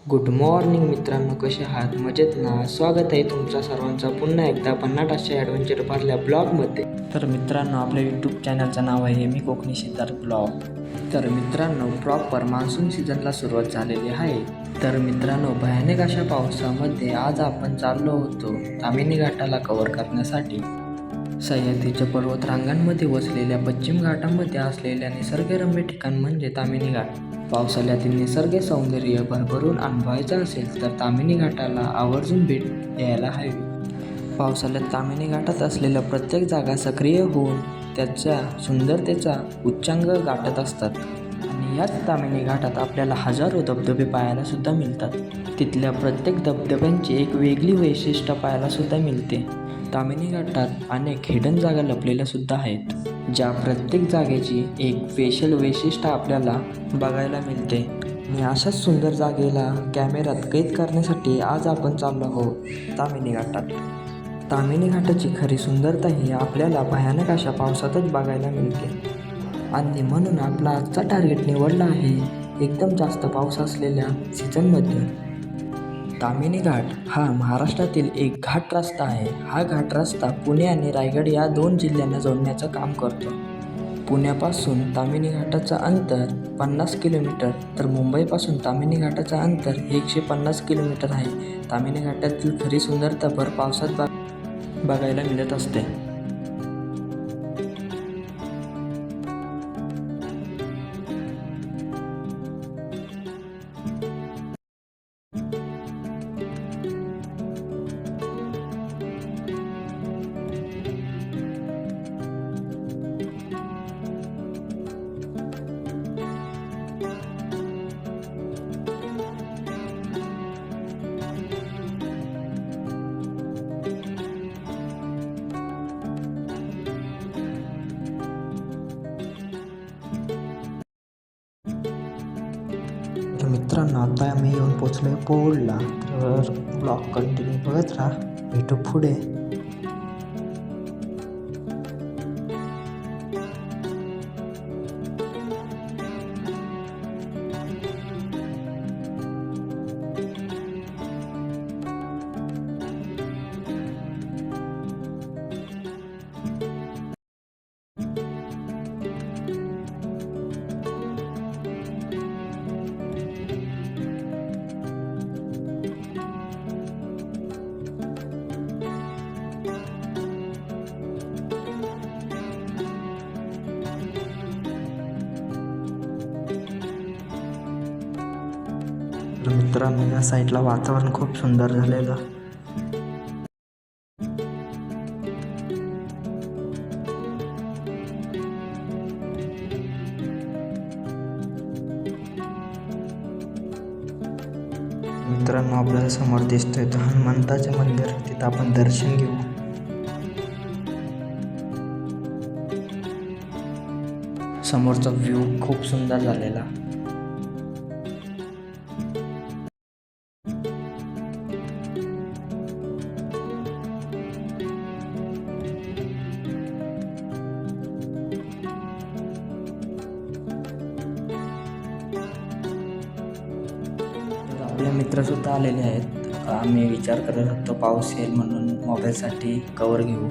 Good morning मित्रांनो, कसे आहात? मजेत ना? स्वागत आहे तुमच्या सर्वांचा पुन्हा एकदा भन्नाट अशा ॲडव्हेंचर भरल्या ब्लॉगमध्ये. तर मित्रांनो, आपल्या यूट्यूब चॅनलचं नाव आहे मी कोकणी सिद्धार्थ ब्लॉग. तर मित्रांनो, प्रॉपर मान्सून सीझनला सुरुवात झालेली आहे. तर मित्रांनो, भयानक अशा पावसामध्ये आज आपण चाललो होतो ताम्हिणी घाटाला कव्हर करण्यासाठी. सह्याद्रीच्या पर्वतरांगांमध्ये वसलेल्या पश्चिम घाटामध्ये असलेल्या निसर्गरम्य ठिकाण म्हणजे ताम्हिणी घाट. पावसाळ्यातील निसर्ग सौंदर्य भरभरून अनुभवायचं असेल तर ताम्हिणी घाटाला आवर्जून भेट द्यायला हवी. पावसाळ्यात ताम्हिणी घाटात असलेल्या प्रत्येक जागा सक्रिय होऊन त्याच्या सुंदरतेचा उच्चांक गाठत असतात आणि याच ताम्हिणी घाटात आपल्याला हजारो धबधबे पाहायला सुद्धा मिळतात. तिथल्या प्रत्येक धबधब्यांची एक वेगळी वैशिष्ट्य पाहायला सुद्धा मिळते. ताम्हिणी घाटात अनेक हिडन जागा लपलेल्या सुद्धा आहेत, ज्या प्रत्येक जागेची एक स्पेशल वैशिष्ट्य आपल्याला बघायला मिळते. आणि अशाच सुंदर जागेला कॅमेऱ्यात कैद करण्यासाठी आज आपण चाललो आहोत ताम्हिणी घाटात. ताम्हिणी घाटाची खरी सुंदरता ही आपल्याला भयानक अशा पावसातच बघायला मिळते आणि म्हणून आपला आजचा टार्गेट निवडला आहे एकदम जास्त पाऊस असलेल्या सीझनमध्ये. ताम्हिणी घाट हा महाराष्ट्रातील एक घाट रस्ता आहे. हा घाट रस्ता पुणे आणि रायगड या 2 जिल्ह्यांना जोडण्याचं काम करतो. पुण्यापासून ताम्हिणी घाटाचं अंतर 50 किलोमीटर तर मुंबईपासून ताम्हिणी घाटाचं अंतर 150 किलोमीटर आहे. ताम्हिणी घाटातील खरी सुंदरता भर पावसात बघायला मिळत असते. तर मित्रांनो, आता आम्ही येऊन पोचलो आहे पोहळला. तर ब्लॉग कंटिन्यू बघत राहा, भेटू पुढे. तर मित्रांनो, या साईडला वातावरण खूप सुंदर झालेलं. मित्रांनो, आपल्याला समोर दिसतोय तो हनुमंताचे मंदिर. तिथं आपण दर्शन घेऊ. समोरचा व्ह्यू खूप सुंदर झालेला. आपले मित्रसुद्धा आलेले आहेत. आम्ही विचार करत होतो पाऊस येईल म्हणून मोबाईलसाठी कवर घेऊ,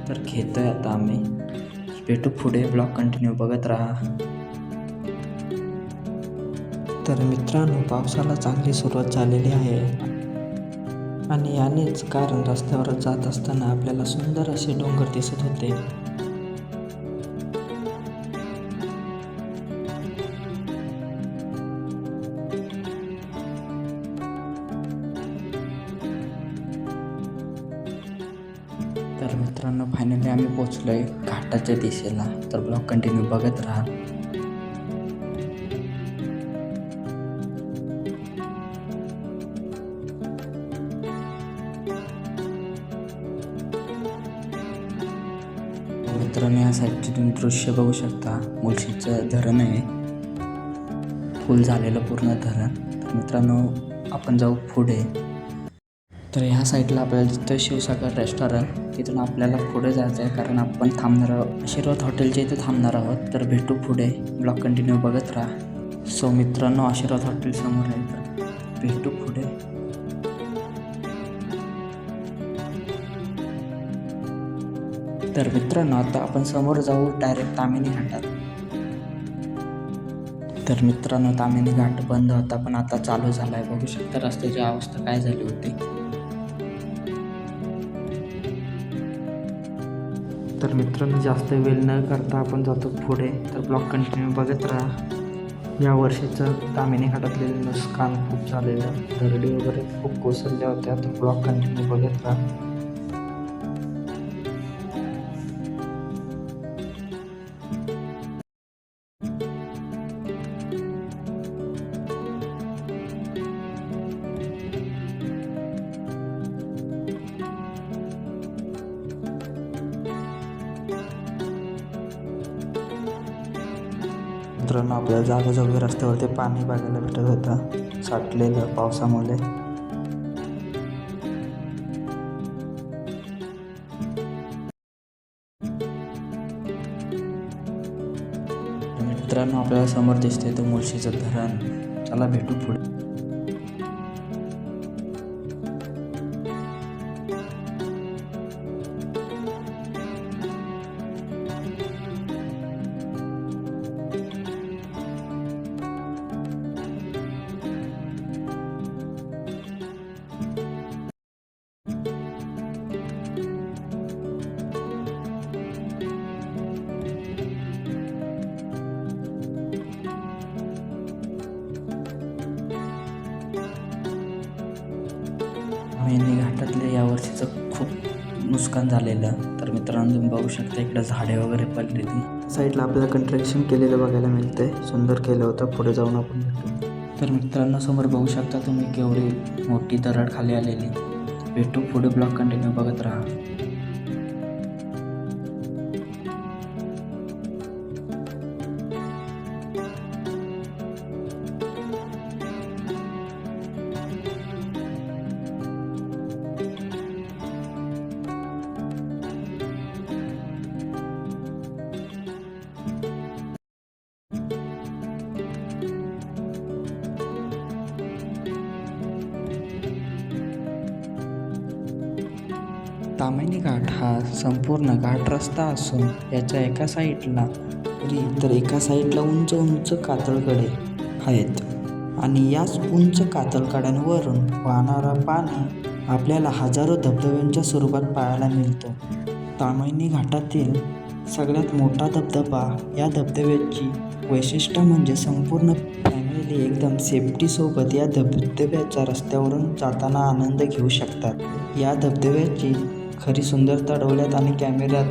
तर घेतोय आता आम्ही. भेटू पुढे, ब्लॉग कंटिन्यू बघत राहा. तर मित्रांनो, पावसाला चांगली सुरुवात झालेली आहे आणि यानेच कारण रस्त्यावर जात असताना आपल्याला सुंदर असे डोंगर दिसत होते. तर मित्रांनो, फायनली आम्ही पोचलो आहे घाटाच्या दिशेला. तर ब्लॉग कंटिन्यू बघत राहा. मित्रांनो, या साईडचे तुम्ही दृश्य बघू शकता. मुळशीचं धरण आहे, फुल झालेलं पूर्ण धरण. तर मित्रांनो, आपण जाऊ पुढे. तर ह्या साईडला आपल्याला जिथं शिवसागर रेस्टॉरंट, तिथून आपल्याला पुढे जायचं आहे कारण आपण थांबणार आहोत आशीर्वाद हॉटेलच्या इथे थांबणार आहोत. तर भेटू पुढे, ब्लॉग कंटिन्यू बघत राहा. सो मित्रांनो, आशीर्वाद हॉटेल समोर आहे, तर भेटू पुढे. तर मित्रांनो, आता आपण समोर जाऊ डायरेक्ट ताम्हिणी घाटात. तर मित्रांनो, ताम्हिणी घाट बंद होता पण आता चालू झाला आहे. बघू शकता रस्त्याची अवस्था काय झाली होती. तर मित्रांनो, जास्त वेळ न करता आपण जातो पुढे. तर ब्लॉग कंटिन्यू बघत राहा. या वर्षीचं ताम्हिणी घाटातले नुकसान खूप झालेलं, दरडी वगैरे खूप कोसळल्या होत्या. तर ब्लॉग कंटिन्यू बघत राहा. मित्रांनो, आपल्या जागोजागी रस्त्यावरती पाणी बघायला भेटत होतं, साठलेलं पावसामुळे. मित्रांनो, आपल्याला समोर दिसते तर मुळशीचं धरण. चला भेटू पुढे. ताम्हिणी घाटातले यावर्षीचं खूप नुकसान झालेलं. तर मित्रांनो, तुम्ही बघू शकता इकडं झाडे वगैरे पडलेली. साईडला आपल्याला कंस्ट्रक्शन केलेलं बघायला मिळतंय. सुंदर केलं होतं. पुढे जाऊन आपण भेटू. तर मित्रांनो, समोर बघू शकता तुम्ही केवढी मोठी दरड खाली आलेली. भेटू पुढे. ब्लॉग कंटिन्यू बघत राहा. ताम्हिणी घाट हा संपूर्ण घाट रस्ता असून याच्या एका साईडला तर एका साईडला उंच उंच कातळकडे आहेत आणि याच उंच कातळकड्यांवरून वाहणारा पाणी आपल्याला हजारो धबधब्यांच्या स्वरूपात पाहायला मिळतो. ताम्हिणी घाटातील सगळ्यात मोठा धबधबा. या धबधब्याची वैशिष्ट्य म्हणजे संपूर्ण फॅमिली एकदम सेफ्टीसोबत या धबधब्याच्या रस्त्यावरून जाताना आनंद घेऊ शकतात. या धबधब्याची खरी सुंदरता डोळ्यात आणि कॅमेऱ्यात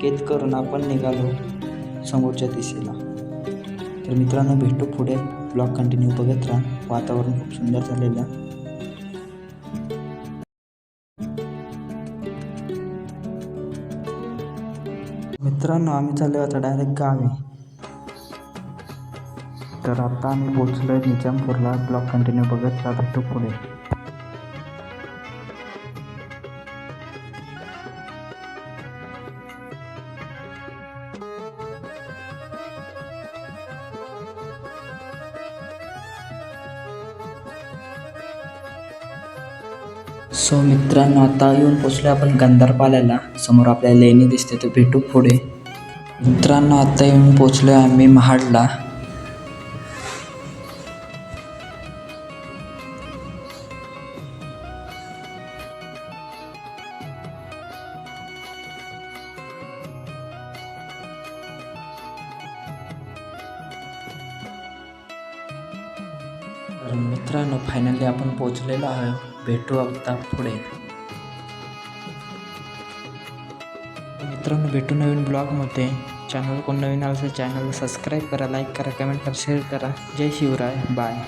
कैद करून आपण निघालो समोरच्या दिशेला. तर मित्रांनो, भेटू पुढे. ब्लॉग कंटिन्यू बघत राहा. वातावरण खूप सुंदर झालेलं. मित्रांनो, आम्ही चाललो आता डायरेक्ट गावी. तर आता आम्ही पोचलो आहे निजामपूरला. ब्लॉग कंटिन्यू बघत राहा. भेटू पुढे. सो मित्रांनो, आता येऊन पोचलो आपण गंधारपाल्याला. समोर आपल्याला लेणी दिसते, तर भेटू पुढे. मित्रांनो, आता येऊन पोचलो आम्ही महाडला. तर मित्रांनो, फायनली आपण पोचलेलो आहोत. भेटू आता पुढे. मित्रांनो, भेटू नवीन ब्लॉगमध्ये. चॅनल कोण नवीन असेल चॅनलला सबस्क्राईब करा, लाईक करा, कमेंट करा, शेअर करा. जय शिवराय. बाय.